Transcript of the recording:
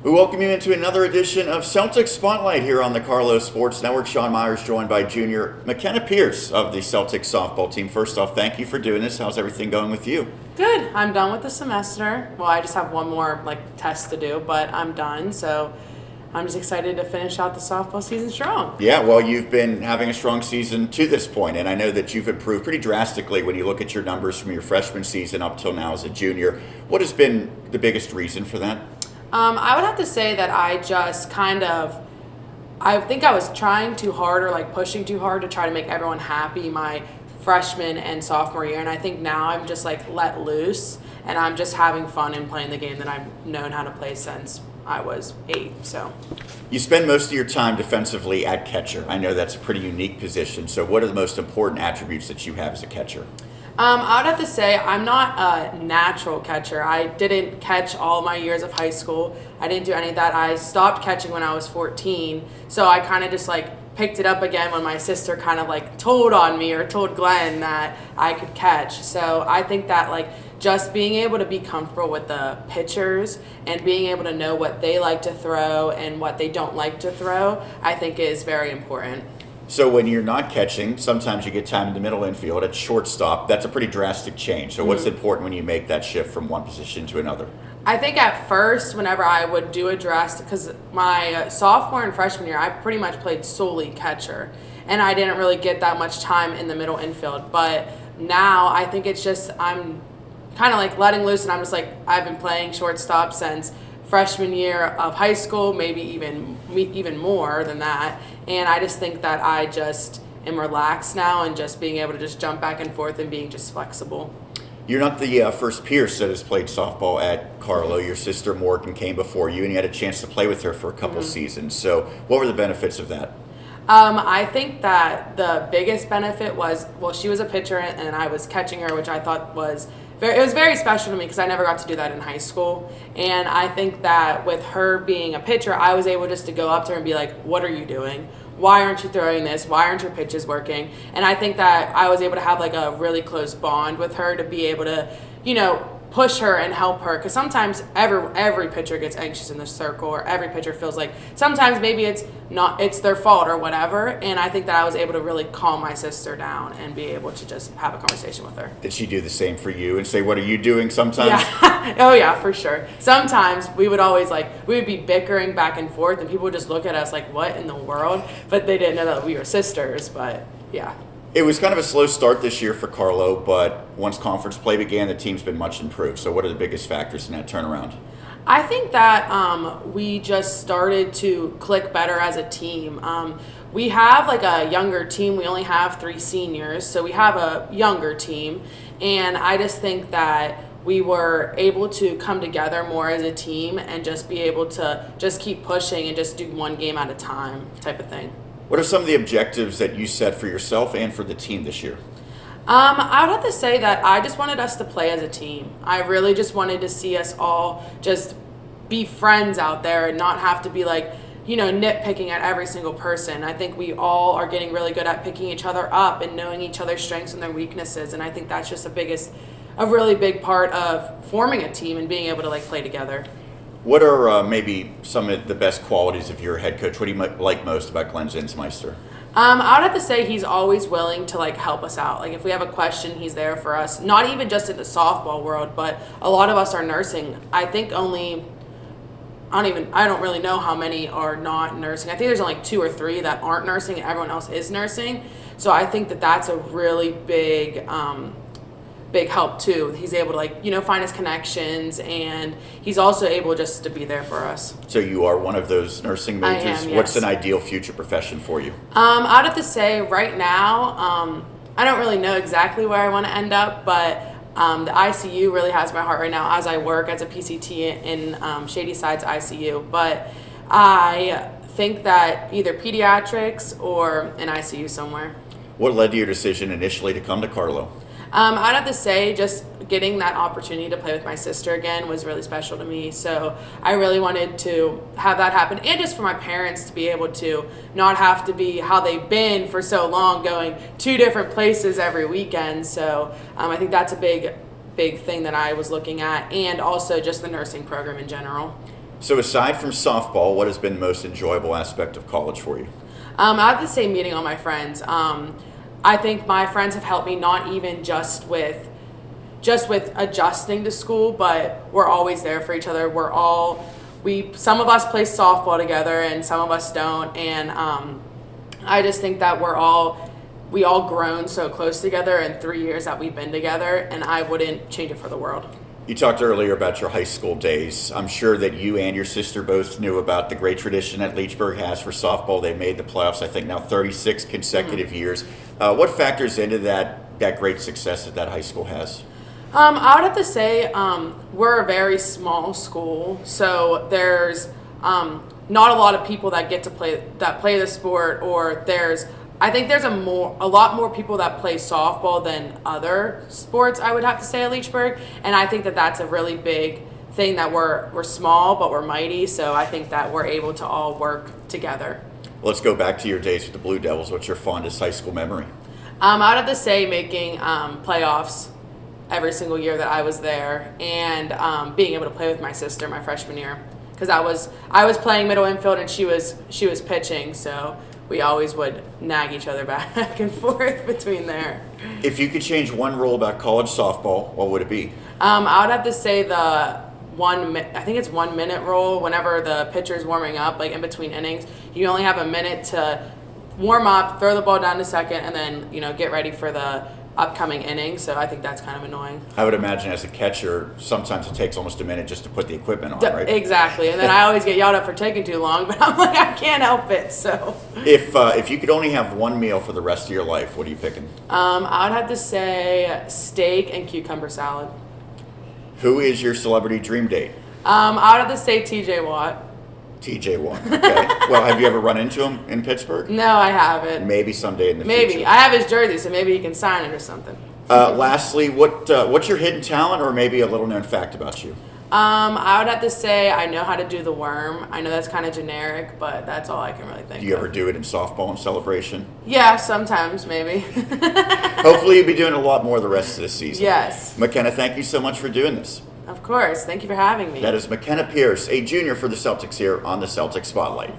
We welcome you into another edition of Celtics Spotlight here on the Carlow Sports Network. Sean Meyers joined by junior McKenna Pierce of the Celtics softball team. First off, thank you for doing this. How's everything going with you? Good. I'm done with the semester. Well, I just have one more test to do, but I'm done. So I'm just excited to finish out the softball season strong. Yeah, well, you've been having a strong season to this point, and I know that you've improved pretty drastically when you look at your numbers from your freshman season up till now as a junior. What has been the biggest reason for that? I would have to say that I think I was trying too hard or pushing too hard to try to make everyone happy my freshman and sophomore year. And I think now I'm just let loose and I'm just having fun and playing the game that I've known how to play since I was 8. So you spend most of your time defensively at catcher. I know that's a pretty unique position. So what are the most important attributes that you have as a catcher? I would have to say I'm not a natural catcher. I didn't catch all my years of high school. I didn't do any of that. I stopped catching when I was 14. So I kind of just picked it up again when my sister kind of told on me or told Glenn that I could catch. So I think that just being able to be comfortable with the pitchers and being able to know what they like to throw and what they don't like to throw, I think is very important. So when you're not catching, sometimes you get time in the middle infield at shortstop. That's a pretty drastic change. So what's important when you make that shift from one position to another? I think at first, whenever I would do a drastic, because my sophomore and freshman year, I pretty much played solely catcher. And I didn't really get that much time in the middle infield. But now I think it's just I'm kind of letting loose, and I'm just I've been playing shortstop since freshman year of high school, maybe even more than that. And I just think that I just am relaxed now and just being able to just jump back and forth and being just flexible. You're not the first Pierce that has played softball at Carlow. Your sister Morgan came before you, and you had a chance to play with her for a couple seasons. So what were the benefits of that? I think that the biggest benefit was, she was a pitcher and I was catching her, which I thought was it was very special to me because I never got to do that in high school. And I think that with her being a pitcher, I was able just to go up to her and be like, what are you doing? Why aren't you throwing this? Why aren't your pitches working? And I think that I was able to have a really close bond with her to be able to, push her and help her, because sometimes every pitcher gets anxious in the circle, or every pitcher feels sometimes maybe it's their fault or whatever. And I think that I was able to really calm my sister down and be able to just have a conversation with her. Did she do the same for you and say, what are you doing sometimes? Yeah. Oh yeah, for sure. Sometimes we would always we would be bickering back and forth, and people would just look at us what in the world, but they didn't know that we were sisters. But yeah. It was kind of a slow start this year for Carlow, but once conference play began, the team's been much improved. So what are the biggest factors in that turnaround? I think that we just started to click better as a team. We have a younger team. We only have 3 seniors, so we have a younger team. And I just think that we were able to come together more as a team and just be able to just keep pushing and just do one game at a time type of thing. What are some of the objectives that you set for yourself and for the team this year? I would have to say that I just wanted us to play as a team. I really just wanted to see us all just be friends out there and not have to be nitpicking at every single person. I think we all are getting really good at picking each other up and knowing each other's strengths and their weaknesses. And I think that's just a really big part of forming a team and being able to play together. What are maybe some of the best qualities of your head coach? What do you like most about Glenn Zinsmeister? I would have to say he's always willing to help us out. If we have a question, he's there for us. Not even just in the softball world, but a lot of us are nursing. I think I don't really know how many are not nursing. I think there's only 2 or 3 that aren't nursing and everyone else is nursing. So I think that that's a really big help too. He's able to find his connections, and he's also able just to be there for us. So you are one of those nursing majors. I am, yes. What's an ideal future profession for you? I'd have to say right now, I don't really know exactly where I want to end up, but the ICU really has my heart right now as I work as a PCT in Shady Sides ICU. But I think that either pediatrics or an ICU somewhere. What led to your decision initially to come to Carlow? I'd have to say just getting that opportunity to play with my sister again was really special to me. So I really wanted to have that happen, and just for my parents to be able to not have to be how they've been for so long, going 2 different places every weekend. So I think that's a big thing that I was looking at, and also just the nursing program in general. So aside from softball, what has been the most enjoyable aspect of college for you? I have to say meeting all my friends. I think my friends have helped me not even just with adjusting to school, but we're always there for each other. Some of us play softball together and some of us don't, and I just think that we all grown so close together in 3 years that we've been together, and I wouldn't change it for the world. You talked earlier about your high school days. I'm sure that you and your sister both knew about the great tradition that Leechburg has for softball. They made the playoffs, I think, now 36 consecutive years. What factors into that great success that high school has? I would have to say we're a very small school, so there's not a lot of people that get to play the sport, or I think there's a lot more people that play softball than other sports, I would have to say, at Leechburg, and I think that that's a really big thing, that we're small but we're mighty, so I think that we're able to all work together. Let's go back to your days with the Blue Devils. What's your fondest high school memory? I would have to say making playoffs every single year that I was there, and being able to play with my sister my freshman year, because I was playing middle infield and she was pitching, so we always would nag each other back and forth between there. If you could change one rule about college softball, what would it be? I would have to say I think it's 1 minute rule. Whenever the pitcher's warming up, like in between innings, you only have a minute to warm up, throw the ball down to second, and then get ready for the upcoming inning. So I think that's kind of annoying. I would imagine as a catcher, sometimes it takes almost a minute just to put the equipment on, right? Exactly. And then I always get yelled at for taking too long, but I'm like, I can't help it. So if you could only have one meal for the rest of your life, what are you picking? I would have to say steak and cucumber salad. Who is your celebrity dream date? I would have to say TJ Watt. TJ Watt. Okay. Well, have you ever run into him in Pittsburgh? No, I haven't. Maybe someday in the Maybe. future. I have his jersey, so maybe he can sign it or something. Lastly, what's your hidden talent, or maybe a little known fact about you? I would have to say I know how to do the worm. I know that's kind of generic, but that's all I can really think of. Do you ever do it in softball and celebration? Yeah, sometimes, maybe. Hopefully you'll be doing a lot more the rest of this season. Yes. McKenna, thank you so much for doing this. Of course. Thank you for having me. That is McKenna Pierce, a junior for the Celtics here on the Celtics Spotlight.